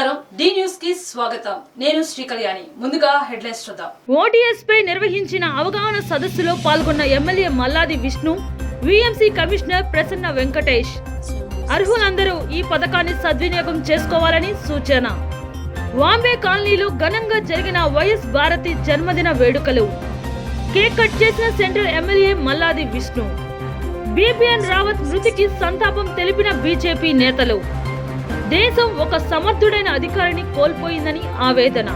నమస్కారం D news కి స్వాగతం నేను శ్రీ కళ్యాణి ముందుగా హెడ్లైన్స్ చూద్దాం ఓటీఎస్ పై నిర్వహించిన అవగాహన సదస్సులో పాల్గొన్న MLA Malladi Vishnu VMC commissioner Prasanna Venkatesh అర్హులందరూ ఈ పథకాన్ని సద్వినియోగం చేసుకోవాలని సూచన వాంబే కాలనీలో ఘనంగా జరిగిన వైఎస్ భారతి జన్మదిన వేడుకలు కేక్ కట్ చేసిన సెంట్రల్ ఎమ్మెల్యే మల్లాది విష్ణు బిపిఎన్ రావత్ మృతికి సంతాపం తెలిపిన బీజేపీ నేతలు దేశం ఒక సమర్థుడైన అధికారిని కోల్పోయిందని ఆవేదన.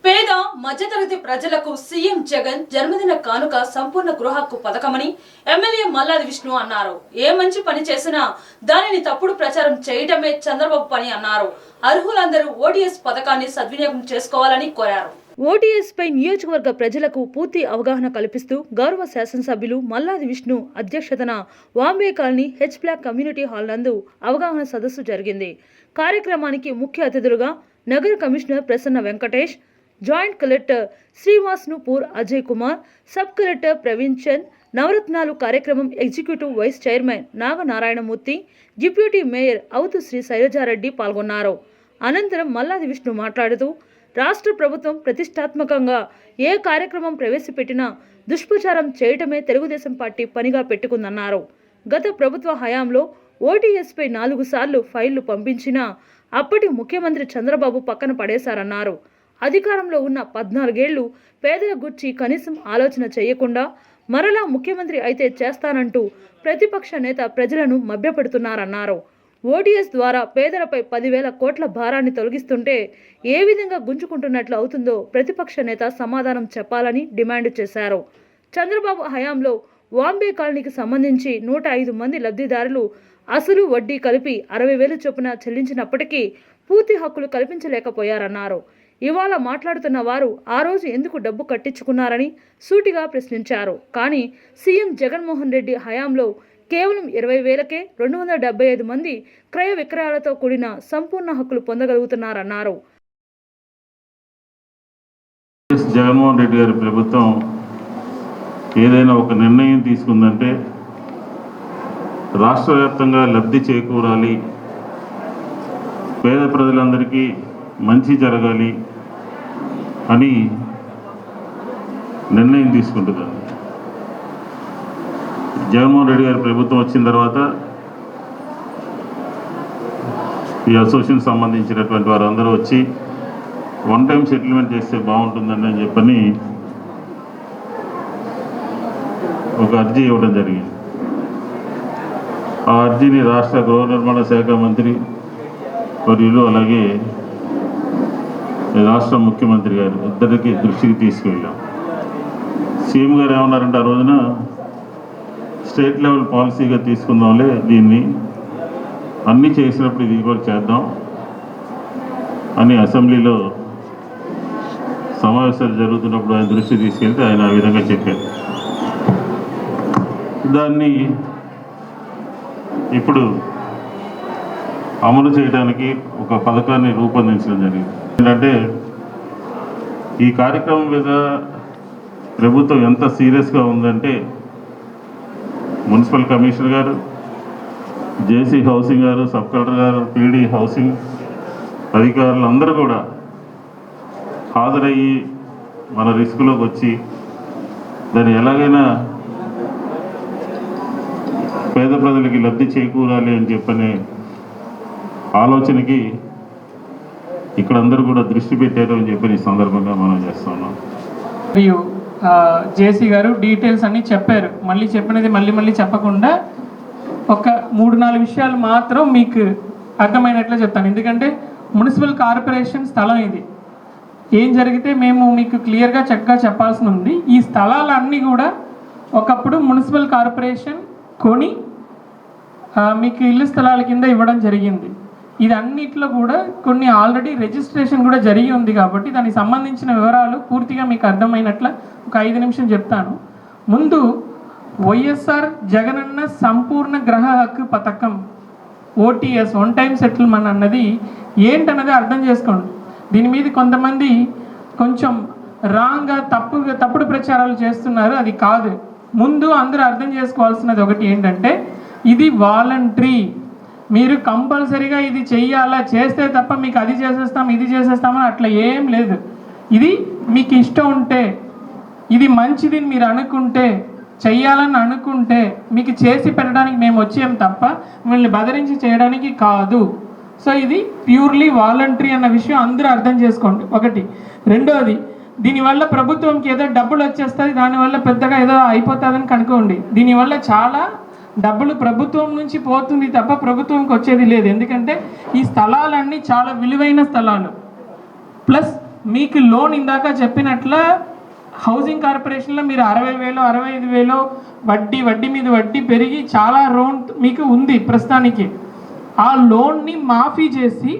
పేద మధ్యతరగతి ప్రజలకు సీఎం జగన్ జన్మదిన కానుక సంపూర్ణ గృహ హక్కు పథకమని ఎమ్మెల్యే మల్లాది విష్ణు అన్నారు. ఏ మంచి పని చేసినా దానిని తప్పుడు ప్రచారం చేయటమే చంద్రబాబు పని అన్నారు. అర్హులందరూ ఓటీఎస్ పథకాన్ని సద్వినియోగం చేసుకోవాలని కోరారు. ఓటీఎస్ పై నియోజకవర్గ ప్రజలకు పూర్తి అవగాహన కల్పిస్తూ గౌరవ శాసనసభ్యులు మల్లాది విష్ణు అధ్యక్షతన Vambay colony H block community hall నందు అవగాహన సదస్సు జరిగింది. కార్యక్రమానికి ముఖ్య అతిథులుగా నగర commissioner Prasanna Venkatesh, joint collector Srivas Nupur Ajay Kumar, sub collector Praveen Chand, నవరత్నాలు కార్యక్రమం executive vice chairman Naganarayanamurthy, deputy mayor Avutu Shri Sailaja Reddy పాల్గొన్నారు. అనంతరం మల్లాది విష్ణు మాట్లాడుతూ రాష్ట్ర ప్రభుత్వం ప్రతిష్టాత్మకంగా ఏ కార్యక్రమం ప్రవేశపెట్టినా దుష్ప్రచారం చేయటమే తెలుగుదేశం పార్టీ పనిగా పెట్టుకుందన్నారు. గత ప్రభుత్వ హయాంలో ఓటీఎస్పై 4 సార్లు ఫైళ్లు పంపించినా అప్పటి ముఖ్యమంత్రి చంద్రబాబు పక్కన పడేశారన్నారు. అధికారంలో ఉన్న 14 ఏళ్లు పేదల గురించి కనీసం ఆలోచన చేయకుండా మరలా ముఖ్యమంత్రి అయితే చేస్తానంటూ ప్రతిపక్ష నేత ప్రజలను మభ్యపెడుతున్నారన్నారు. ఓటీఎస్ ద్వారా పేదలపై 10,000 కోట్ల భారాన్ని తొలగిస్తుంటే ఏ విధంగా గుంజుకుంటున్నట్లు అవుతుందో ప్రతిపక్ష నేత సమాధానం చెప్పాలని డిమాండ్ చేశారు. చంద్రబాబు హయాంలో వాంబే కాలనీకి సంబంధించి 105 మంది లబ్ధిదారులు అసలు వడ్డీ కలిపి 60,000 చొప్పున చెల్లించినప్పటికీ పూర్తి హక్కులు కల్పించలేకపోయారన్నారు. ఇవాళ మాట్లాడుతున్న వారు ఆ రోజు ఎందుకు డబ్బు కట్టించుకున్నారని సూటిగా ప్రశ్నించారు. కానీ సీఎం జగన్మోహన్ రెడ్డి హయాంలో కేవలం 20,000కే 275 మంది క్రయ విక్రయాలతో కూడిన సంపూర్ణ హక్కులు పొందగలుగుతున్నారన్నారు. జగన్మోహన్ రెడ్డి గారి ప్రభుత్వం ఏదైనా ఒక నిర్ణయం తీసుకుందంటే రాష్ట్ర వ్యాప్తంగా లబ్ధి చేకూరాలి, పేద ప్రజలందరికీ మంచి జరగాలి అని నిర్ణయం తీసుకుంటున్నారు. జగన్మోహన్ రెడ్డి గారి ప్రభుత్వం వచ్చిన తర్వాత ఈ అసోసియేషన్ సంబంధించినటువంటి వారందరూ వచ్చి వన్ టైం సెటిల్మెంట్ చేస్తే బాగుంటుందని అని చెప్పని ఒక అర్జీ ఇవ్వడం జరిగింది. ఆ అర్జీని రాష్ట్ర గృహ నిర్మాణ శాఖ మంత్రి వర్యులు అలాగే రాష్ట్ర ముఖ్యమంత్రి గారు ఇద్దరికి దృష్టికి తీసుకువెళ్ళాం. సీఎం గారు ఏమన్నారంటే ఆ రోజున స్టేట్ లెవెల్ పాలసీగా తీసుకుందాంలే, దీన్ని అన్నీ చేసినప్పుడు ఇది కూడా చేద్దాం అని అసెంబ్లీలో సమావేశాలు జరుగుతున్నప్పుడు ఆయన దృష్టి తీసుకెళ్తే ఆయన ఆ విధంగా చెప్పారు. దాన్ని ఇప్పుడు అమలు చేయడానికి ఒక పథకాన్ని రూపొందించడం జరిగింది. ఏంటంటే ఈ కార్యక్రమం మీద ప్రభుత్వం ఎంత సీరియస్గా ఉందంటే మున్సిపల్ కమిషనర్ గారు, జేసీ హౌసింగ్ గారు, సబ్ కలెక్టర్ గారు, పీడీ హౌసింగ్ అధికారులు అందరూ కూడా హాజరయ్యి మన రిస్క్లోకి వచ్చి దాన్ని ఎలాగైనా పేద ప్రజలకి లబ్ధి చేకూరాలి అని చెప్పనే ఆలోచనకి ఇక్కడ అందరూ కూడా దృష్టి పెట్టారు అని చెప్పి ఈ సందర్భంగా మనం చేస్తున్నాం. మరియు జేసీ గారు డీటెయిల్స్ అన్నీ చెప్పారు. మళ్ళీ చెప్పినది మళ్ళీ చెప్పకుండా ఒక 3-4 విషయాలు మాత్రం మీకు అర్థమైనట్లే చెప్తాను. ఎందుకంటే మున్సిపల్ కార్పొరేషన్ స్థలం ఇది. ఏం జరిగితే మేము మీకు క్లియర్గా చక్కగా చెప్పాల్సి ఉంది. ఈ స్థలాలన్నీ కూడా ఒకప్పుడు మున్సిపల్ కార్పొరేషన్ కొని మీకు ఇల్లు స్థలాల కింద ఇవ్వడం జరిగింది. ఇది అన్నిట్లో కూడా కొన్ని ఆల్రెడీ రిజిస్ట్రేషన్ కూడా జరిగి ఉంది. కాబట్టి దానికి సంబంధించిన వివరాలు పూర్తిగా మీకు అర్థమైనట్ల ఒక 5 నిమిషం చెప్తాను. ముందు వైఎస్ఆర్ జగనన్న సంపూర్ణ గృహ హక్కు పథకం ఓటీఎస్ వన్ టైం సెటిల్మెంట్ అన్నది ఏంటన్నది అర్థం చేసుకోండి. దీని మీద కొంతమంది కొంచెం రాంగ్గా తప్పుడు ప్రచారాలు చేస్తున్నారు. అది కాదు. ముందు అందరూ అర్థం చేసుకోవాల్సినది ఒకటి ఏంటంటే ఇది వాలంటరీ. మీరు కంపల్సరీగా ఇది చెయ్యాలా, చేస్తే తప్ప మీకు అది చేసేస్తాం ఇది చేసేస్తామని అట్లా ఏం లేదు. ఇది మీకు ఇష్టం ఉంటే, ఇది మంచిది మీరు అనుకుంటే, చెయ్యాలని అనుకుంటే మీకు చేసి పెట్టడానికి మేము వచ్చాం తప్ప మిమ్మల్ని బెదిరించి చేయడానికి కాదు. సో ఇది ప్యూర్లీ వాలంటరీ అన్న విషయం అందరూ అర్థం చేసుకోండి. ఒకటి. రెండోది, దీనివల్ల ప్రభుత్వంకి ఏదో డబ్బులు వచ్చేస్తుంది, దానివల్ల పెద్దగా ఏదో అయిపోతుందని కనుక్కోండి. దీనివల్ల చాలా డబ్బులు ప్రభుత్వం నుంచి పోతుంది తప్ప ప్రభుత్వంకి వచ్చేది లేదు. ఎందుకంటే ఈ స్థలాలన్నీ చాలా విలువైన స్థలాలు. ప్లస్ మీకు లోన్ ఇందాక చెప్పినట్ల హౌసింగ్ కార్పొరేషన్లో మీరు 60,000 65,000 వడ్డీ మీద వడ్డీ పెరిగి చాలా లోన్ మీకు ఉంది ప్రస్తుతానికి. ఆ లోన్ని మాఫీ చేసి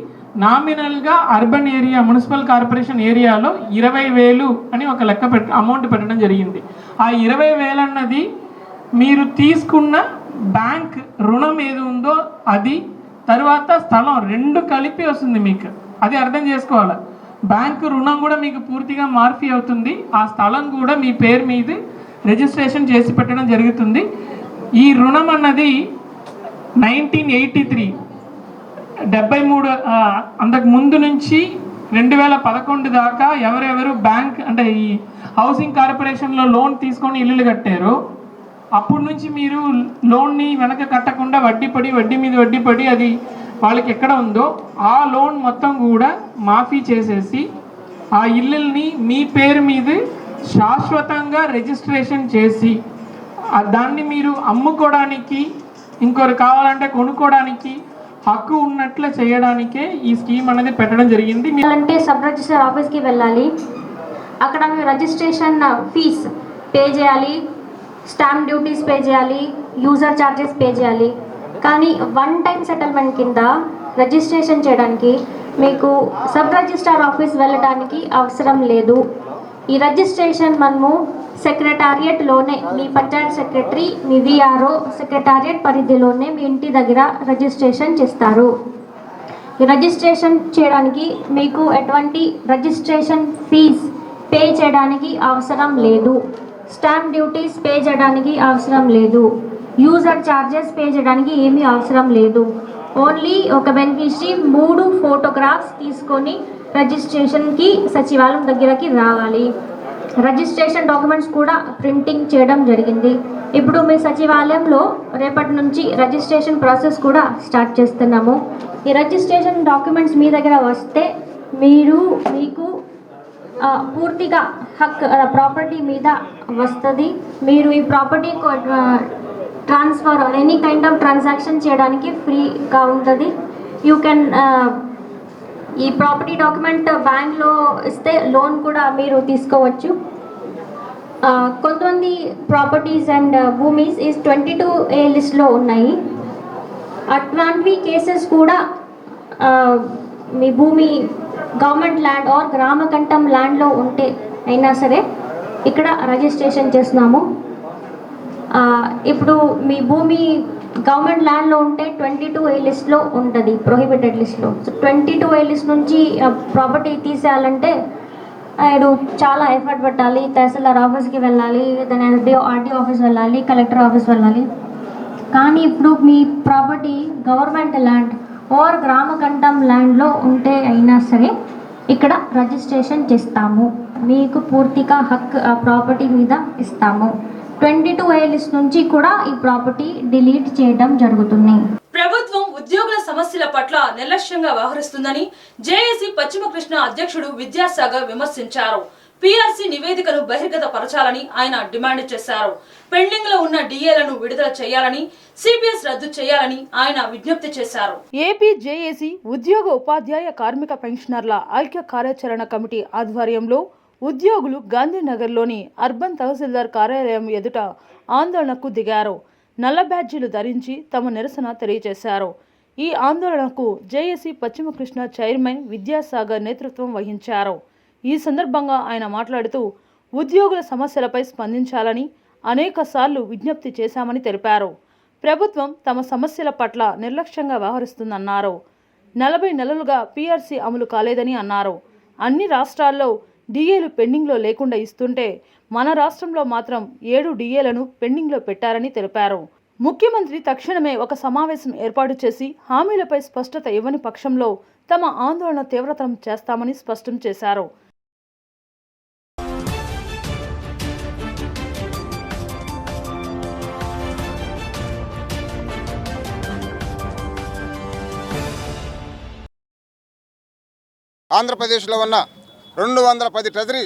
నామినల్గా అర్బన్ ఏరియా మున్సిపల్ కార్పొరేషన్ ఏరియాలో 20,000 అని ఒక లెక్క అమౌంట్ పెట్టడం జరిగింది. ఆ 20,000 అన్నది మీరు తీసుకున్న బ్యాంక్ రుణం ఏది ఉందో అది, తర్వాత స్థలం 2 కలిపి వస్తుంది మీకు. అది అర్థం చేసుకోవాలి. బ్యాంకు రుణం కూడా మీకు పూర్తిగా మాఫీ అవుతుంది. ఆ స్థలం కూడా మీ పేరు మీద రిజిస్ట్రేషన్ చేసి పెట్టడం జరుగుతుంది. ఈ రుణం అన్నది 1983 అంతకు ముందు నుంచి 2011 దాకా ఎవరెవరు బ్యాంక్ అంటే ఈ హౌసింగ్ కార్పొరేషన్లో లోన్ తీసుకొని ఇల్లులు కట్టారో అప్పటి నుంచి మీరు లోన్ని వెనక కట్టకుండా వడ్డీ మీద వడ్డీ పడి అది వాళ్ళకి ఎక్కడ ఉందో ఆ లోన్ మొత్తం కూడా మాఫీ చేసేసి ఆ ఇల్లుల్ని మీ పేరు మీద శాశ్వతంగా రిజిస్ట్రేషన్ చేసి దాన్ని మీరు అమ్ముకోవడానికి, ఇంకొకరు కావాలంటే కొనుక్కోవడానికి హక్కు ఉన్నట్లు చేయడానికే ఈ స్కీమ్ అనేది పెట్టడం జరిగింది. అంటే సబ్ రిజిస్టర్ ఆఫీస్కి వెళ్ళాలి, అక్కడ మీరు రిజిస్ట్రేషన్ ఫీజ్ పే చేయాలి, స్టాంప్ డ్యూటీస్ పే చేయాలి, యూజర్ ఛార్జెస్ పే చేయాలి. కానీ వన్ టైం సెటిల్మెంట్ కింద రిజిస్ట్రేషన్ చేయడానికి మీకు సబ్ రిజిస్ట్రార్ ఆఫీస్ వెళ్ళడానికి అవసరం లేదు. ఈ రిజిస్ట్రేషన్ మనము సెక్రటేరియట్లోనే మీ పంచాయత్ సెక్రటరీ, మీ విఆర్ఓ సెక్రటేరియట్ పరిధిలోనే మీ ఇంటి దగ్గర రిజిస్ట్రేషన్ చేస్తారు. ఈ రిజిస్ట్రేషన్ చేయడానికి మీకు ఎటువంటి రిజిస్ట్రేషన్ ఫీజ్ పే చేయడానికి అవసరం లేదు, స్టాంప్ డ్యూటీస్ పే చేయడానికి అవసరం లేదు, యూజర్ ఛార్జెస్ పే చేయడానికి ఏమీ అవసరం లేదు. ఓన్లీ ఒక బెనిఫిషరీ 3 ఫోటోగ్రాఫ్స్ తీసుకొని రిజిస్ట్రేషన్కి సచివాలయం దగ్గరకి రావాలి. రిజిస్ట్రేషన్ డాక్యుమెంట్స్ కూడా ప్రింటింగ్ చేయడం జరిగింది. ఇప్పుడు మీ సచివాలయంలో రేపటి నుంచి రిజిస్ట్రేషన్ ప్రాసెస్ కూడా స్టార్ట్ చేస్తున్నాము. ఈ రిజిస్ట్రేషన్ డాక్యుమెంట్స్ మీ దగ్గర వస్తే మీకు పూర్తిగా హక్కు ప్రాపర్టీ మీద వస్తుంది. మీరు ఈ property transfer any kind of transaction చేయడానికి ఫ్రీగా ఉంటుంది. యూ కెన్ ఈ ప్రాపర్టీ డాక్యుమెంట్ బ్యాంక్లో ఇస్తే లోన్ కూడా మీరు తీసుకోవచ్చు. కొంతమంది ప్రాపర్టీస్ అండ్ భూమీస్ ఈజ్ 22A లిస్ట్లో ఉన్నాయి. అట్లాంటి కేసెస్ కూడా మీ భూమి గవర్నమెంట్ ల్యాండ్ ఆర్ గ్రామ కంఠం ల్యాండ్లో ఉంటే అయినా సరే ఇక్కడ రిజిస్ట్రేషన్ చేస్తున్నాము. ఇప్పుడు మీ భూమి గవర్నమెంట్ ల్యాండ్లో ఉంటే 22A లిస్ట్లో ఉంటుంది, ప్రొహిబిటెడ్ లిస్ట్లో. సో 22A లిస్ట్ నుంచి ప్రాపర్టీ తీసేయాలంటే చాలా ఎఫర్ట్ పెట్టాలి. తహసీల్దార్ ఆఫీస్కి వెళ్ళాలి, దాని ఆర్డీఓ ఆఫీస్ వెళ్ళాలి, కలెక్టర్ ఆఫీస్ వెళ్ళాలి. కానీ ఇప్పుడు మీ ప్రాపర్టీ గవర్నమెంట్ ల్యాండ్ ఆర్ గ్రామ కంఠం ల్యాండ్లో ఉంటే అయినా సరే ఇక్కడ రిజిస్ట్రేషన్ చేస్తాము. మీకు పూర్తిగా హక్కు ఆ ప్రాపర్టీ మీద ఇస్తాము. 22A లిస్ట్ నుంచి కూడా ఈ ప్రాపర్టీ డిలీట్ చేయడం జరుగుతుంది. ప్రభుత్వం ఉద్యోగుల సమస్యల పట్ల నిర్లక్ష్యంగా వ్యవహరిస్తుందని జేఏసీ పశ్చిమ కృష్ణ అధ్యక్షుడు విద్యాసాగర్ విమర్శించారు. పీఆర్సీ నివేదికను బహిర్గత పరచాలని ఆయన డిమాండ్ చేశారు. పెండింగ్ లో ఉన్న డిఏలను విడుదల చేయాలని, సిపిఎస్ రద్దు చేయాలని ఆయన విజ్ఞప్తి చేశారు. ఏపీ జేఏసీ ఉద్యోగ ఉపాధ్యాయ కార్మిక పెన్షనర్ల ఐక్య కార్యాచరణ కమిటీ ఆధ్వర్యంలో ఉద్యోగులు గాంధీనగర్లోని అర్బన్ తహసీల్దార్ కార్యాలయం ఎదుట ఆందోళనకు దిగారు. నల్ల బ్యాడ్జీలు ధరించి తమ నిరసన తెలియజేశారు. ఈ ఆందోళనకు జేఏసీ పశ్చిమ కృష్ణ చైర్మన్ విద్యాసాగర్ నేతృత్వం వహించారు. ఈ సందర్భంగా ఆయన మాట్లాడుతూ ఉద్యోగుల సమస్యలపై స్పందించాలని అనేకసార్లు విజ్ఞప్తి చేశామని తెలిపారు. ప్రభుత్వం తమ సమస్యల పట్ల నిర్లక్ష్యంగా వ్యవహరిస్తుందన్నారు. 40 నెలలుగా పీఆర్సీ అమలు కాలేదని అన్నారు. అన్ని రాష్ట్రాల్లో డిఏలు పెండింగ్లో లేకుండా ఇస్తుంటే మన రాష్ట్రంలో మాత్రం 7 డిఏలను పెండింగ్లో పెట్టారని తెలిపారు. ముఖ్యమంత్రి తక్షణమే ఒక సమావేశం ఏర్పాటు చేసి హామీలపై స్పష్టత ఇవ్వని పక్షంలో తమ ఆందోళన తీవ్రతరం చేస్తామని స్పష్టం చేశారు. ఆంధ్రప్రదేశ్లో ఉన్న 210 ట్రెజరీ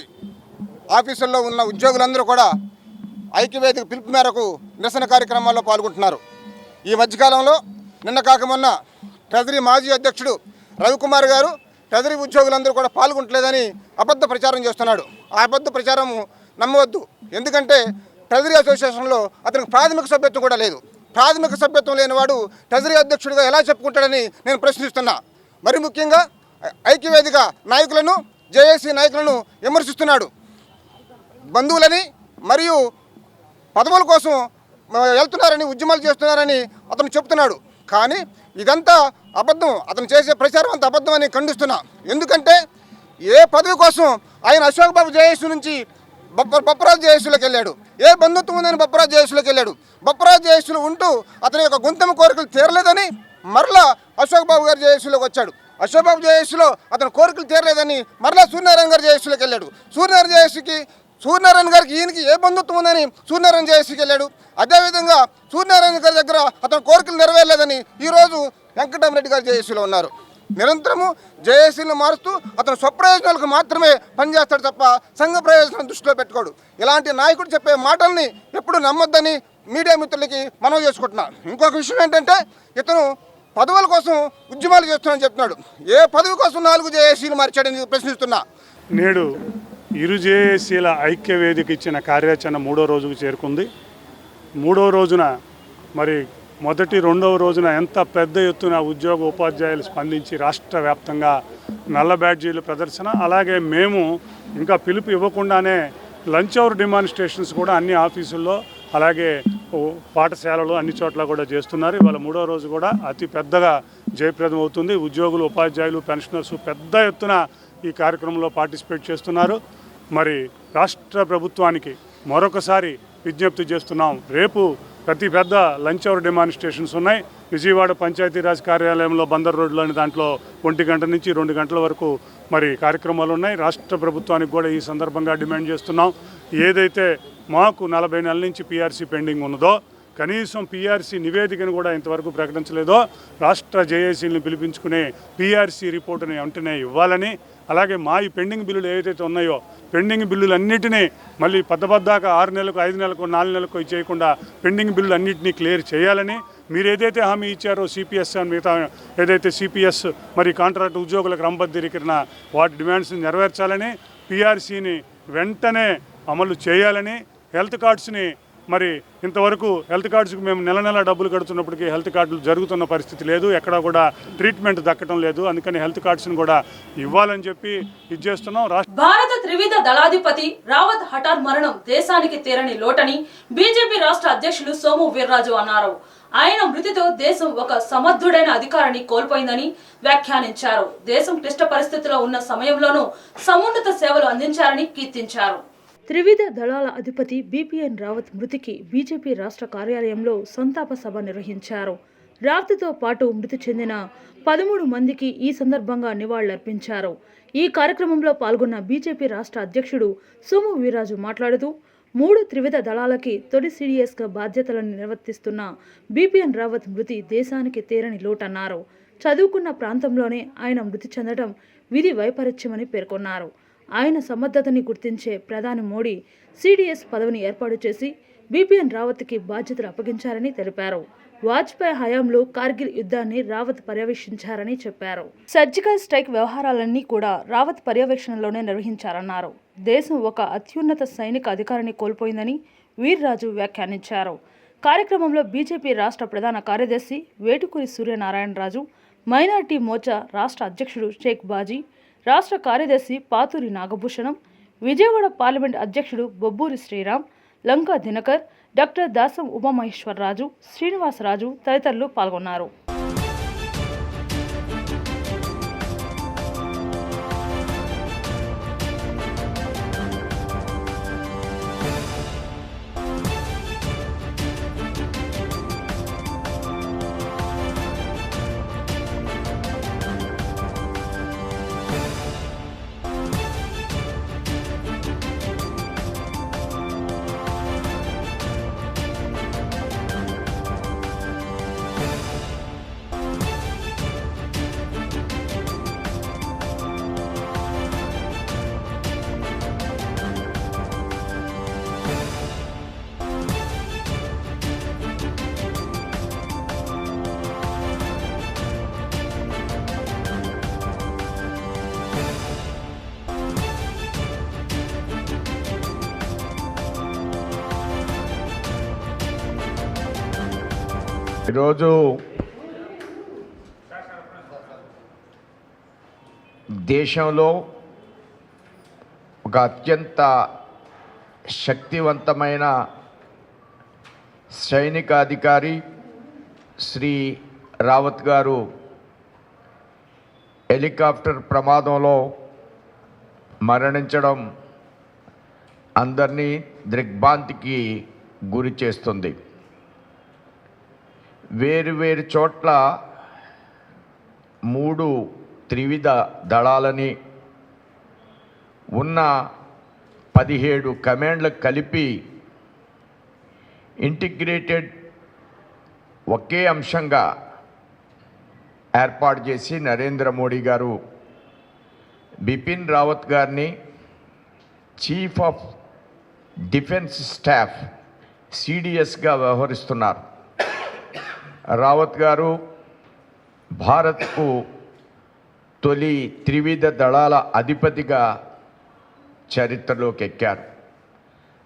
ఆఫీసుల్లో ఉన్న ఉద్యోగులందరూ కూడా ఐక్యవేదిక పిలుపు మేరకు నిరసన కార్యక్రమాల్లో పాల్గొంటున్నారు. ఈ మధ్యకాలంలో నిన్న కాక మొన్న ట్రెజరీ మాజీ అధ్యక్షుడు రవికుమార్ గారు ట్రెజరీ ఉద్యోగులందరూ కూడా పాల్గొంటలేదని అబద్ధ ప్రచారం చేస్తున్నాడు. ఆ అబద్ధ ప్రచారం నమ్మవద్దు. ఎందుకంటే ట్రెజరీ అసోసియేషన్లో అతనికి ప్రాథమిక సభ్యత్వం కూడా లేదు. ప్రాథమిక సభ్యత్వం లేనివాడు ట్రెజరీ అధ్యక్షుడిగా ఎలా చెప్పుకుంటాడని నేను ప్రశ్నిస్తున్నా. మరి ముఖ్యంగా ఐక్యవేదిక నాయకులను, జేఏసీ నాయకులను విమర్శిస్తున్నాడు. బంధువులని మరియు పదవుల కోసం వెళ్తున్నారని, ఉద్యమాలు చేస్తున్నారని అతను చెప్తున్నాడు. కానీ ఇదంతా అబద్ధం. అతను చేసే ప్రచారం అంత అబద్ధం అని ఖండిస్తున్నా. ఎందుకంటే ఏ పదవి కోసం ఆయన అశోక్ బాబు జేఏసీ నుంచి బొప్పరాజు జేఏసీలోకి వెళ్ళాడు. ఏ బంధుత్వం ఉందని బొప్పరాజు జేఏసీలోకి వెళ్ళాడు. బొప్పరాజు జేఏసీలో ఉంటూ అతని యొక్క గొంతెమ్మ కోరికలు తీరలేదని మరలా అశోక్ బాబు గారు జేఏసీలోకి వచ్చాడు. అశోక్ బాబు జేఏసీలో అతని కోరికలు తీరలేదని మరలా సూర్యనారాయణ గారు జేఏసీలోకి వెళ్ళాడు. సూర్యనారాయణ గారికి ఈయనకి ఏ బంధుత్వం ఉందని సూర్యనారాయణ జేఏసీకి వెళ్ళాడు. అదేవిధంగా సూర్యనారాయణ గారి దగ్గర అతని కోరికలు నెరవేరలేదని ఈరోజు వెంకటరామరెడ్డి గారు జేఏసీలో ఉన్నారు. నిరంతరము జేఏసీలను మారుస్తూ అతను స్వప్రయోజనాలకు మాత్రమే పనిచేస్తాడు తప్ప సంఘ ప్రయోజనాలను దృష్టిలో పెట్టుకోడు. ఇలాంటి నాయకుడు చెప్పే మాటల్ని ఎప్పుడు నమ్మొద్దని మీడియా మిత్రులకి మనవి చేసుకుంటున్నా. ఇంకొక విషయం ఏంటంటే ఇతను పదవుల కోసం ఉద్యమాలు చేస్తున్నాడని చెప్తున్నాడు. ఏ పదవి కోసం 4 జేఏసీలు మార్చాడని ప్రశ్నిస్తున్నా. నేడు ఇరు జేఏసీల ఐక్యవేదిక ఇచ్చిన కార్యాచరణ 3వ రోజుకు చేరుకుంది. 3వ రోజున మరి మొదటి 2వ రోజున ఎంత పెద్ద ఎత్తున ఉద్యోగ ఉపాధ్యాయులు స్పందించి రాష్ట్ర వ్యాప్తంగా నల్ల బ్యాడ్జీల ప్రదర్శన, అలాగే మేము ఇంకా పిలుపు ఇవ్వకుండానే లంచ్ అవర్ డిమాన్స్ట్రేషన్స్ కూడా అన్ని ఆఫీసుల్లో, అలాగే పాఠశాలలో అన్ని చోట్ల కూడా చేస్తున్నారు. ఇవాళ 3వ రోజు కూడా అతి పెద్దగా జయప్రదం అవుతుంది. ఉద్యోగులు, ఉపాధ్యాయులు, పెన్షనర్స్ పెద్ద ఎత్తున ఈ కార్యక్రమంలో పార్టిసిపేట్ చేస్తున్నారు. మరి రాష్ట్ర ప్రభుత్వానికి మరొకసారి విజ్ఞప్తి చేస్తున్నాం. రేపు ప్రతి పెద్ద లంచ్ అవర్ డెమాన్స్ట్రేషన్స్ ఉన్నాయి. విజయవాడ పంచాయతీరాజ్ కార్యాలయంలో బందర్ రోడ్లోని దాంట్లో 1 గంట నుంచి 2 గంటల వరకు మరి కార్యక్రమాలు ఉన్నాయి. రాష్ట్ర ప్రభుత్వానికి కూడా ఈ సందర్భంగా డిమాండ్ చేస్తున్నాం. ఏదైతే మాకు 40 నెలల నుంచి పీఆర్సీ పెండింగ్ ఉన్నదో, కనీసం పీఆర్సీ నివేదికను కూడా ఇంతవరకు ప్రకటించలేదో, రాష్ట్ర జేఏసీలను పిలిపించుకునే పీఆర్సీ రిపోర్టుని వెంటనే ఇవ్వాలని, అలాగే మా ఈ పెండింగ్ బిల్లులు ఏవైతే ఉన్నాయో పెండింగ్ బిల్లులన్నిటినీ మళ్ళీ పద్దబద్దాక 6 నెలలకు, 5 నెలలకు, 4 నెలలకు చేయకుండా పెండింగ్ బిల్లులు అన్నింటినీ క్లియర్ చేయాలని, మీరు ఏదైతే హామీ ఇచ్చారో సిపిఎస్ అని మిగతా ఏదైతే సిపిఎస్ మరి కాంట్రాక్ట్ ఉద్యోగులకు క్రమబద్ధీకరణ వాటి డిమాండ్స్ని నెరవేర్చాలని, పీఆర్సీని వెంటనే అమలు చేయాలని, హెల్త్ కార్డ్స్ని మరి ఇంతవరకు హెల్త్ కార్డ్స్కి మేము నెల డబ్బులు కడుతున్నప్పటికీ హెల్త్ కార్డులు జరుగుతున్న పరిస్థితి లేదు, ఎక్కడా కూడా ట్రీట్మెంట్ దక్కడం లేదు. అందుకని హెల్త్ కార్డ్స్ని కూడా ఇవ్వాలని చెప్పి ఇది చేస్తున్నాం. భారత త్రివిధ దళాధిపతి రావత్ హఠాత్ మరణం దేశానికి తీరని లోటని బీజేపీ రాష్ట్ర అధ్యక్షులు సోము వీర్రాజు అన్నారు. ఆయన మృతితో దేశం ఒక సమర్థుడైన అధికారిని కోల్పోయిందని వ్యాఖ్యానించారు. దేశం క్లిష్ట పరిస్థితిలో ఉన్న సమయంలోనూ సమున్నత సేవలు అందించారని కీర్తించారు. త్రివిధ దళాల అధిపతి బీపీఎన్ రావత్ మృతికి బీజేపీ రాష్ట్ర కార్యాలయంలో సంతాప సభ నిర్వహించారు. రావత్తో పాటు మృతి చెందిన 13 మందికి ఈ సందర్భంగా నివాళులర్పించారు. ఈ కార్యక్రమంలో పాల్గొన్న బీజేపీ రాష్ట్ర అధ్యక్షుడు సోము వీర్రాజు మాట్లాడుతూ 3 త్రివిధ దళాలకి తొలి సీడీఎస్గా బాధ్యతలను నిర్వర్తిస్తున్న బీపీఎన్ రావత్ మృతి దేశానికి తీరని లోటన్నారు. చదువుకున్న ప్రాంతంలోనే ఆయన మృతి చెందడం విధి వైపరీత్యమని పేర్కొన్నారు. ఆయన సమర్థతని గుర్తించే ప్రధాని మోడీ సీడీఎస్ పదవిని ఏర్పాటు చేసి బీపీఎన్ రావత్కి బాధ్యతలు అప్పగించారని తెలిపారు. వాజ్పేయి హయాంలో కార్గిల్ యుద్ధాన్ని రావత్ పర్యవేక్షించారని చెప్పారు. సర్జికల్ స్ట్రైక్ వ్యవహారాలన్నీ కూడా రావత్ పర్యవేక్షణలోనే నిర్వహించారన్నారు. దేశం ఒక అత్యున్నత సైనిక అధికారిని కోల్పోయిందని వీర్రాజు వ్యాఖ్యానించారు. కార్యక్రమంలో బీజేపీ రాష్ట్ర ప్రధాన కార్యదర్శి వేటుకూరి సూర్యనారాయణరాజు, మైనార్టీ మోర్చా రాష్ట్ర అధ్యక్షుడు షేక్ బాజీ, రాష్ట్ర కార్యదర్శి పాతూరి నాగభూషణం, విజయవాడ పార్లమెంట్ అధ్యక్షుడు బొబ్బూరి శ్రీరామ్, లంకా దినకర్, డాక్టర్ దాసం ఉమామహేశ్వరరాజు, శ్రీనివాసరాజు తదితరులు పాల్గొన్నారు. ఈరోజు దేశంలో ఒక అత్యంత శక్తివంతమైన సైనికాధికారి శ్రీ రావత్ గారు హెలికాప్టర్ ప్రమాదంలో మరణించడం అందరినీ దిగ్భ్రాంతికి గురి చేస్తుంది. వేరు చోట్ల 3 త్రివిధ దళాలని ఉన్న 17 కమాండ్లు కలిపి ఇంటిగ్రేటెడ్ ఒకే అంశంగా ఏర్పాటు చేసి నరేంద్ర మోడీ గారు బిపిన్ రావత్ గారిని చీఫ్ ఆఫ్ డిఫెన్స్ స్టాఫ్ సిడిఎస్గా వ్యవహరిస్తున్నారు. రావత్ గారు భారత్కు తొలి త్రివిధ దళాల అధిపతిగా చరిత్రలోకి ఎక్కారు.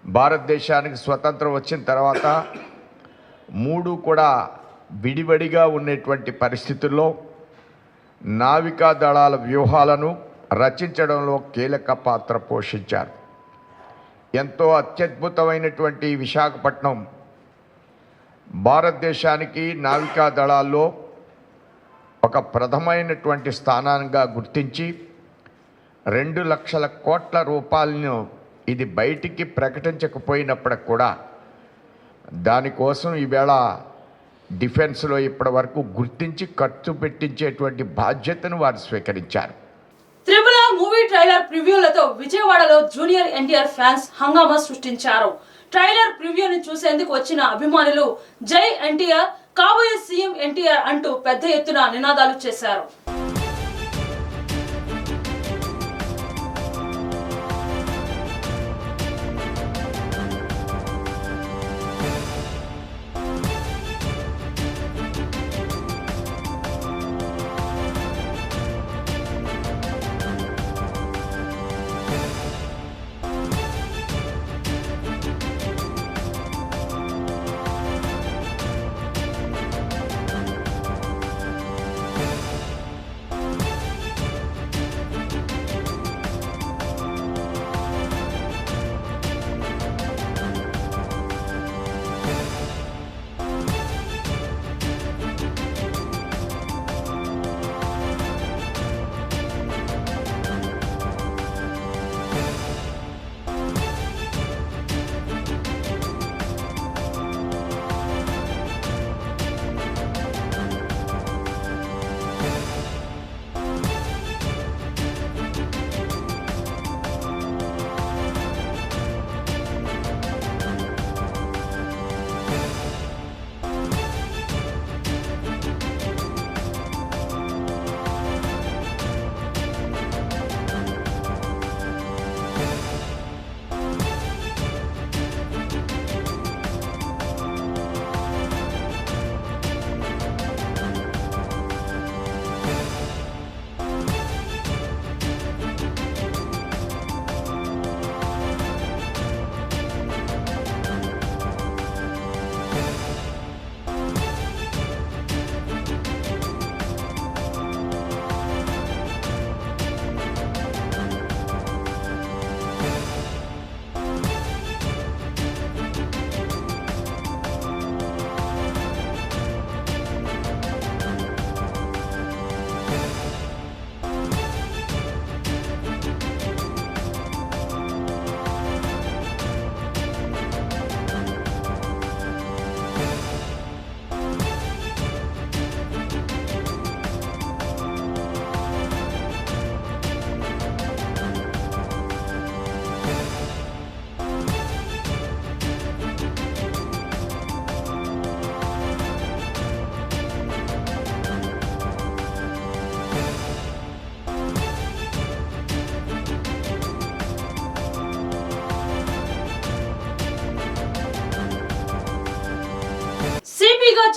భారతదేశానికి స్వతంత్రం వచ్చిన తర్వాత 3 కూడా విడివడిగా ఉన్నటువంటి పరిస్థితుల్లో నావికా దళాల వ్యూహాలను రచించడంలో కీలక పాత్ర పోషించారు. ఎంతో అత్యద్భుతమైనటువంటి విశాఖపట్నం భారతదేశానికి నావికా దళాల్లో ఒక ప్రథమైనటువంటి స్థానంగా గుర్తించి 2 లక్షల కోట్ల రూపాయలను ఇది బయటికి ప్రకటించకపోయినప్పటికి కూడా దానికోసం ఈవేళ డిఫెన్స్లో ఇప్పటి వరకు గుర్తించి ఖర్చు పెట్టించేటువంటి బాధ్యతను వారు స్వీకరించారు. త్రిపుల మూవీ ట్రైలర్ ప్రివ్యూలతో విజయవాడలో జూనియర్ ఎన్టీఆర్ ఫ్యాన్స్ హంగామా సృష్టించారు. ట్రైలర్ ప్రివ్యూని చూసేందుకు వచ్చిన అభిమానులు జై ఎన్టీఆర్, కాబోయే సీఎం ఎన్టీఆర్ అంటూ పెద్ద ఎత్తున నినాదాలు చేశారు.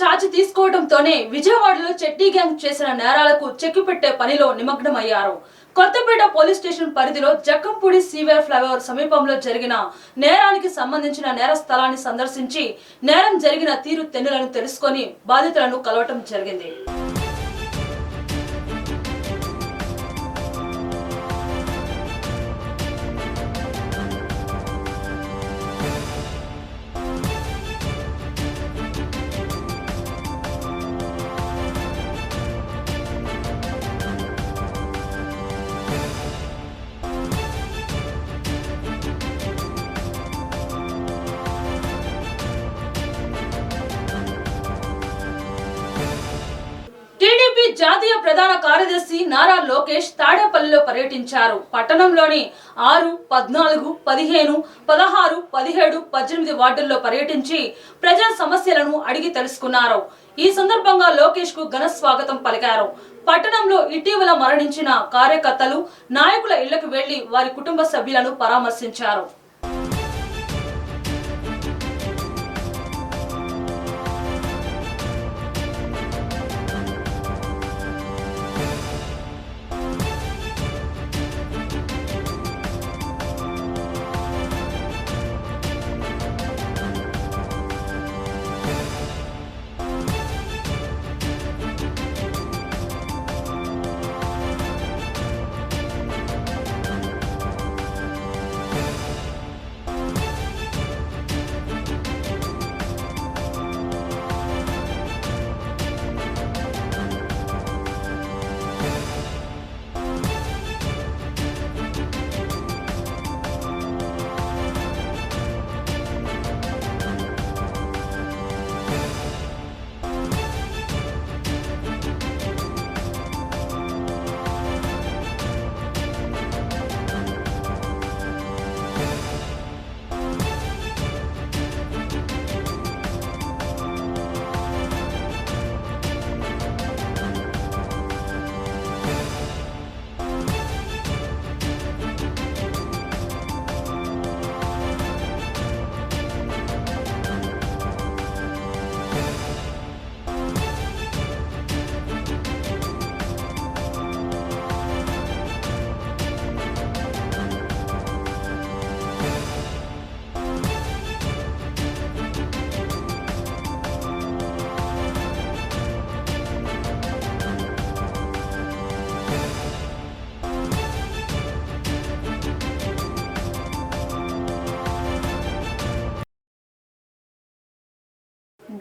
చాచి తీసుకోవడంతోనే విజయవాడలో చెట్టీ గ్యాంగ్ చేసిన నేరాలకు చెక్కు పెట్టే పనిలో నిమగ్నమయ్యారు. కొత్తపేట పోలీస్ స్టేషన్ పరిధిలో జక్కంపూడి సీవేర్ ఫ్లైఓవర్ సమీపంలో జరిగిన నేరానికి సంబంధించిన నేర స్థలాన్ని సందర్శించి నేరం జరిగిన తీరు తెన్నులను తెలుసుకొని బాధితులను కలవటం జరిగింది. టీడీపీ జాతీయ ప్రధాన కార్యదర్శి నారా లోకేష్ తాడేపల్లిలో పర్యటించారు. పట్టణంలోని 6, 14, 15, 16, 17, 18 వార్డుల్లో పర్యటించి ప్రజా సమస్యలను అడిగి తెలుసుకున్నారు. ఈ సందర్భంగా లోకేష్ కు ఘన స్వాగతం పలికారు. పట్టణంలో ఇటీవల మరణించిన కార్యకర్తలు, నాయకుల ఇళ్లకు వెళ్లి వారి కుటుంబ సభ్యులను పరామర్శించారు.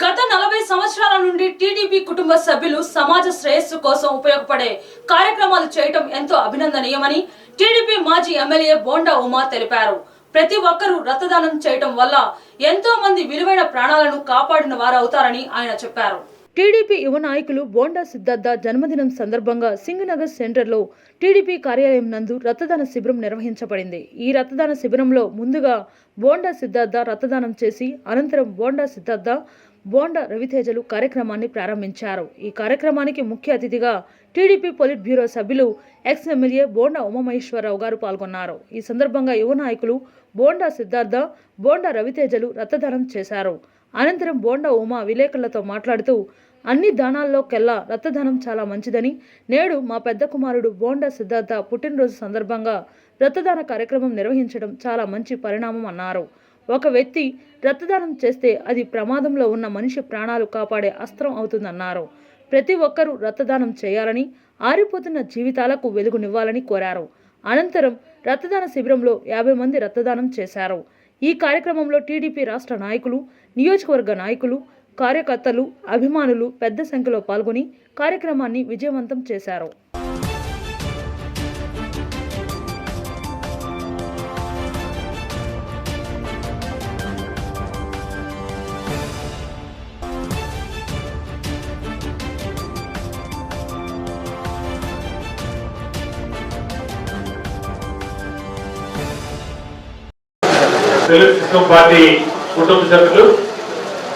గత 40 సంవత్సరాల నుండి టీడీపీ కుటుంబ సభ్యులు సమాజ శ్రేయస్సు కోసం ఉపయోగపడే కార్యక్రమాలు చేయటం ఎంతో అభినందనీయమని టీడీపీ మాజీ ఎమ్మెల్యే బోండా ఉమా తెలిపారు. ప్రతి ఒక్కరూ రక్తదానం చేయటం వల్ల ఎంతో మంది విలువైన ప్రాణాలను కాపాడిన వారవుతారని ఆయన చెప్పారు. టీడీపీ యువ నాయకులు బోండా సిద్ధార్థ జన్మదినం సందర్భంగా సింగనగర్ సెంటర్లో టీడీపీ కార్యాలయం నందు రక్తదాన శిబిరం నిర్వహించబడింది. ఈ రక్తదాన శిబిరంలో ముందుగా బోండా సిద్ధార్థ రక్తదానం చేసి అనంతరం బోండా సిద్ధార్థ, బోండా రవితేజలు కార్యక్రమాన్ని ప్రారంభించారు. ఈ కార్యక్రమానికి ముఖ్య అతిథిగా టీడీపీ పొలిట్ బ్యూరో సభ్యులు ఎక్స్ ఎమ్మెల్యే బోండా ఉమామహేశ్వరరావు గారు పాల్గొన్నారు. ఈ సందర్భంగా యువ నాయకులు బోండా సిద్ధార్థ, బోండా రవితేజలు రక్తదానం చేశారు. అనంతరం బోండా ఉమా విలేకరులతో మాట్లాడుతూ అన్ని దానాల్లోకెల్లా రక్తదానం చాలా మంచిదని, నేడు మా పెద్ద కుమారుడు బోండా సిద్ధార్థ పుట్టినరోజు సందర్భంగా రక్తదాన కార్యక్రమం నిర్వహించడం చాలా మంచి పరిణామం అన్నారు. ఒక వ్యక్తి రక్తదానం చేస్తే అది ప్రమాదంలో ఉన్న మనిషి ప్రాణాలు కాపాడే అస్త్రం అవుతుందన్నారు. ప్రతి ఒక్కరూ రక్తదానం చేయాలని, ఆరిపోతున్న జీవితాలకు వెలుగునివ్వాలని కోరారు. అనంతరం రక్తదాన శిబిరంలో 50 మంది రక్తదానం చేశారు. ఈ కార్యక్రమంలో టీడీపీ రాష్ట్ర నాయకులు, నియోజకవర్గ నాయకులు, కార్యకర్తలు, అభిమానులు పెద్ద సంఖ్యలో పాల్గొని కార్యక్రమాన్ని విజయవంతం చేశారు. తెలుగుదేశం పార్టీ కుటుంబ సభ్యులు,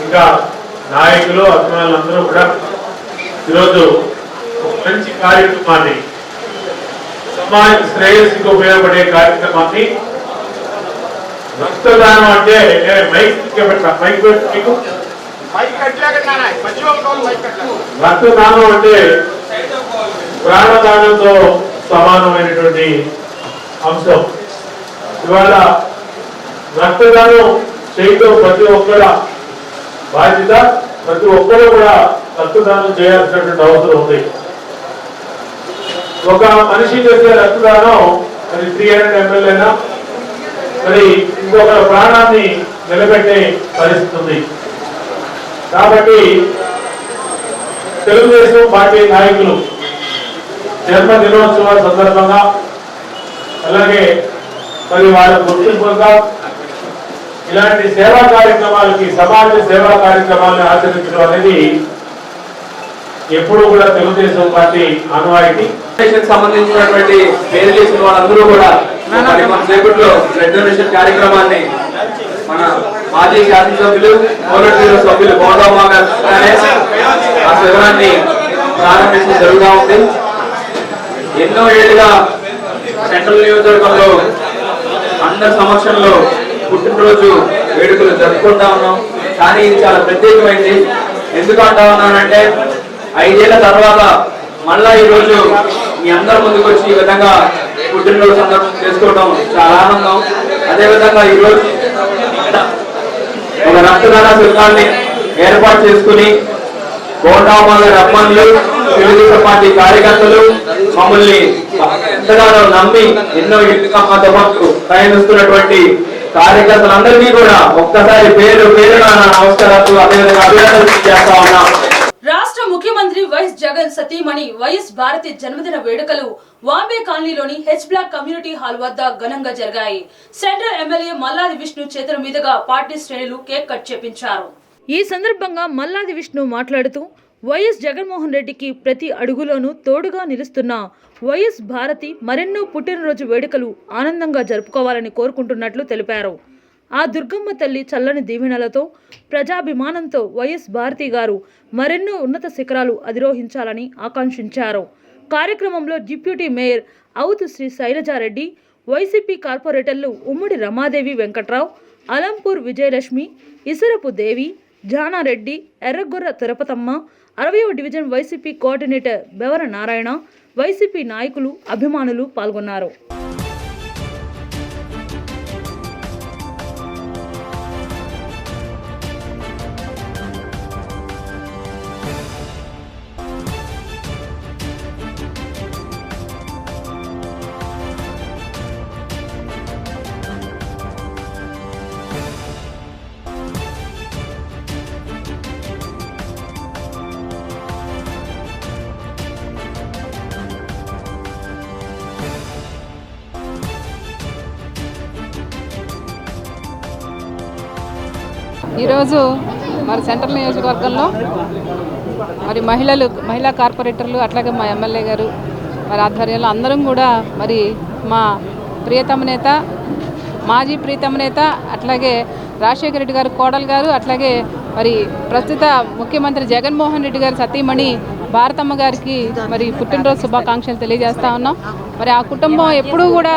ఇంకా నాయకులు, అభిమానులందరూ కూడా ఈరోజు ఒక మంచి కార్యక్రమాన్ని, సమాజ శ్రేయస్సుకు ఉపయోగపడే కార్యక్రమాన్ని, రక్తదానం అంటే మైక్ మీకు రక్తదానం అంటే ప్రాణదానంతో సమానమైనటువంటి అంశం. ఇవాళ రక్తదానం చేయడం ప్రతి ఒక్కర బాధ్యత. ప్రతి ఒక్కరు కూడా రక్తదానం చేయాల్సినటువంటి అవసరం ఉంది. ఒక మనిషి చేసే రక్తదానం మరి 300 ml అయినా మరి ఇంకొక ప్రాణాన్ని నిలబెట్టే పరిస్థితి ఉంది. కాబట్టి తెలుగుదేశం పార్టీ నాయకులు జన్మదినోత్సవాల సందర్భంగా అలాగే మరి వాళ్ళ గుర్తింపుగా ఇలాంటి సేవా కార్యక్రమాలకి, సమాజ సేవా కార్యక్రమాలను ఆచరించడం అనేది ఎప్పుడు కూడా తెలుగుదేశం పార్టీ ఆనవాయితీ. సంబంధించినటువంటి పేరు చేసిన వాళ్ళందరూ కూడా సేపట్లో బ్లడ్ డొనేషన్ కార్యక్రమాన్ని మన మాజీ శాసనసభ్యులు పౌరట్ల సభ్యులు గౌరవ ఆ శిబిరాన్ని ప్రారంభించడం జరుగుతూ ఉంది. ఎన్నో ఏళ్ళుగా సెంట్రల్ నియోజకవర్గంలో అందరి సమక్షంలో పుట్టినరోజు వేడుకలు జరుపుకుంటా ఉన్నాం. కానీ ఇది చాలా ప్రత్యేకమైంది. ఎందుకు అంటా ఉన్నానంటే 5 ఏళ్ల తర్వాత మళ్ళా ఈరోజు మీ అందరి ముందుకు వచ్చి ఈ విధంగా పుట్టినరోజు సందర్భం చేసుకోవడం చాలా ఆనందం. అదేవిధంగా ఈరోజు ఒక రక్తదాన శిబిరాన్ని ఏర్పాటు చేసుకుని గోండామాల రమ్మన్లు తెలుగుదేశం పార్టీ కార్యకర్తలు మమ్మల్ని ఎంతగానో నమ్మి ఎన్నో ఇటుగా మాతో పాటు ప్రయాణిస్తున్నటువంటి కార్యకర్తలందరినీ కూడా ఒక్కసారి పేరు పేరున నమస్కారాలు అదేవిధంగా అభినందనలు చేస్తా ఉన్నాం. రాష్ట్ర ముఖ్యమంత్రి వైఎస్ జగన్ సతీమణి వైఎస్ భారతి జన్మదిన వేడుకలు వాంబే కాలనీలోని హెచ్ బ్లాక్ కమ్యూనిటీ హాల్ వద్ద ఘనంగా జరిగాయి. సెంట్రల్ ఎమ్మెల్యే మల్లాది విష్ణు చేతుల మీదుగా పార్టీ శ్రేణులు కేక్ కట్ చేపించారు. ఈ సందర్భంగా మల్లాది విష్ణు మాట్లాడుతూ వైఎస్ జగన్మోహన్ రెడ్డికి ప్రతి అడుగులోనూ తోడుగా నిలుస్తున్న వైఎస్ భారతి మరెన్నో పుట్టినరోజు వేడుకలు ఆనందంగా జరుపుకోవాలని కోరుకుంటున్నట్లు తెలిపారు. ఆ దుర్గమ్మ తల్లి చల్లని దీవెనలతో ప్రజాభిమానంతో వైఎస్ భారతి గారు మరెన్నో ఉన్నత శిఖరాలు అధిరోహించాలని ఆకాంక్షించారు. కార్యక్రమంలో deputy mayor Avutu Shri Sailaja Reddy, YCP కార్పొరేటర్లు ఉమ్మడి రమాదేవి వెంకట్రావు, అలంపూర్ విజయలక్ష్మి, ఇసురపు దేవి, జానారెడ్డి, ఎర్రగొర్ర తిరుపతమ్మ, 60వ division YCP coordinator Bevara Narayana, YCP నాయకులు, అభిమానులు పాల్గొన్నారు. ఈరోజు మరి సెంట్రల్ నియోజకవర్గంలో మరి మహిళా కార్పొరేటర్లు అట్లాగే మా ఎమ్మెల్యే గారు మరి ఆధ్వర్యంలో అందరం కూడా మరి మా ప్రియతమ నేత, మాజీ ప్రియతమ నేత, అట్లాగే రాజశేఖర రెడ్డి గారు కోడలు గారు, అట్లాగే మరి ప్రస్తుత ముఖ్యమంత్రి జగన్మోహన్ రెడ్డి గారి సతీమణి భారతమ్మ గారికి మరి పుట్టినరోజు శుభాకాంక్షలు తెలియజేస్తా ఉన్నాం. మరి ఆ కుటుంబం ఎప్పుడూ కూడా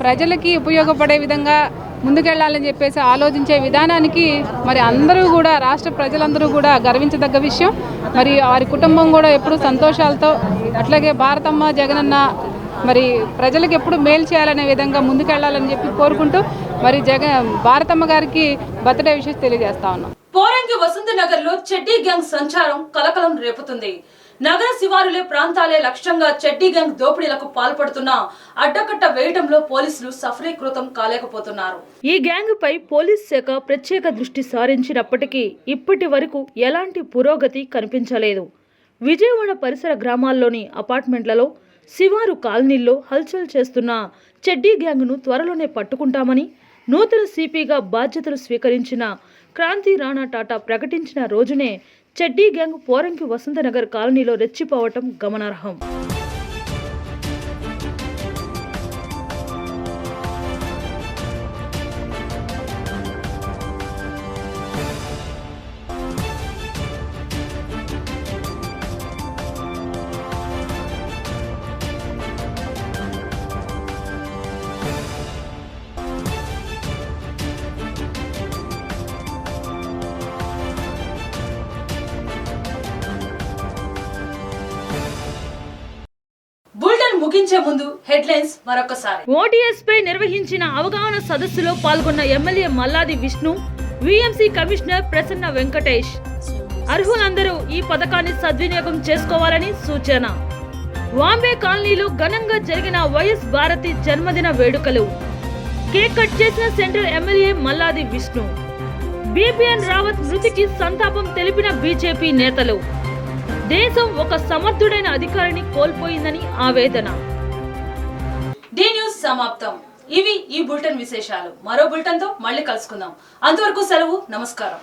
ప్రజలకి ఉపయోగపడే విధంగా ముందుకెళ్లాలని చెప్పేసి ఆలోచించే విధానానికి మరి అందరూ కూడా రాష్ట్ర ప్రజలందరూ కూడా గర్వించదగ్గ విషయం. మరి వారి కుటుంబం కూడా ఎప్పుడు సంతోషాలతో అట్లాగే భారతమ్మ జగనన్న మరి ప్రజలకు ఎప్పుడు మేలు చేయాలనే విధంగా ముందుకెళ్లాలని చెప్పి కోరుకుంటూ మరి భారతమ్మ గారికి బర్త్డే విషయం తెలియజేస్తా ఉన్నాం. పోరంకి వసంత నగర్ లో చెడ్డీ గ్యాంగ్ సంచారం కలకలం రేపుతుంది. నగర శివారులే ప్రాంతాలే లక్ష్యంగా చెడ్డీ గ్యాంగ్ దోపిడీలకు పాల్పడుతున్న అడ్డకట్ట వేయడంలో పోలీసులు సఫలీకృతం కాలేకపోతున్నారు. ఈ గ్యాంగ్ పై పోలీస్ శాఖ ప్రత్యేక దృష్టి సారించినప్పటికీ ఇప్పటి వరకు ఎలాంటి పురోగతి కనిపించలేదు. విజయవాడ పరిసర గ్రామాల్లోని అపార్ట్మెంట్లలో, శివారు కాలనీల్లో హల్చల్ చేస్తున్న చెడ్డీ గ్యాంగ్ను త్వరలోనే పట్టుకుంటామని నూతన సిపిగా బాధ్యతలు స్వీకరించిన క్రాంతి రాణా టాటా ప్రకటించిన రోజునే చెడ్డీ గ్యాంగ్ పోరంకి వసంతనగర్ కాలనీలో రెచ్చిపోవటం గమనార్హం. ముగించే ముందు హెడ్లైన్స్ మరొకసారి. ఓటీఎస్ పై నిర్వహించిన అవగాహన సదస్సులో పాల్గొన్న MLA Malladi Vishnu, VMC commissioner Prasanna Venkatesh. అర్హులందరూ ఈ పథకాన్ని సద్వినియోగం చేసుకోవాలని సూచన. వాంబే కాలనీలో ఘనంగా జరిగిన వైఎస్ భారతి జన్మదిన వేడుకలు. కేక్ కట్ చేసిన సెంట్రల్ ఎమ్మెల్యే మల్లాది విష్ణు. బిపిఎన్ రావత్ మృతికి సంతాపం తెలిపిన బీజేపీ నేతలు. దేశం ఒక సమర్థుడైన అధికారిని కోల్పోయిందని ఆవేదన. డి న్యూస్ సమాప్తం. ఇవి ఈ బులెటిన్ విశేషాలు. మరో బులెటిన్ తో మళ్ళీ కలుసుకుందాం. అంతవరకు సెలవు. నమస్కారం.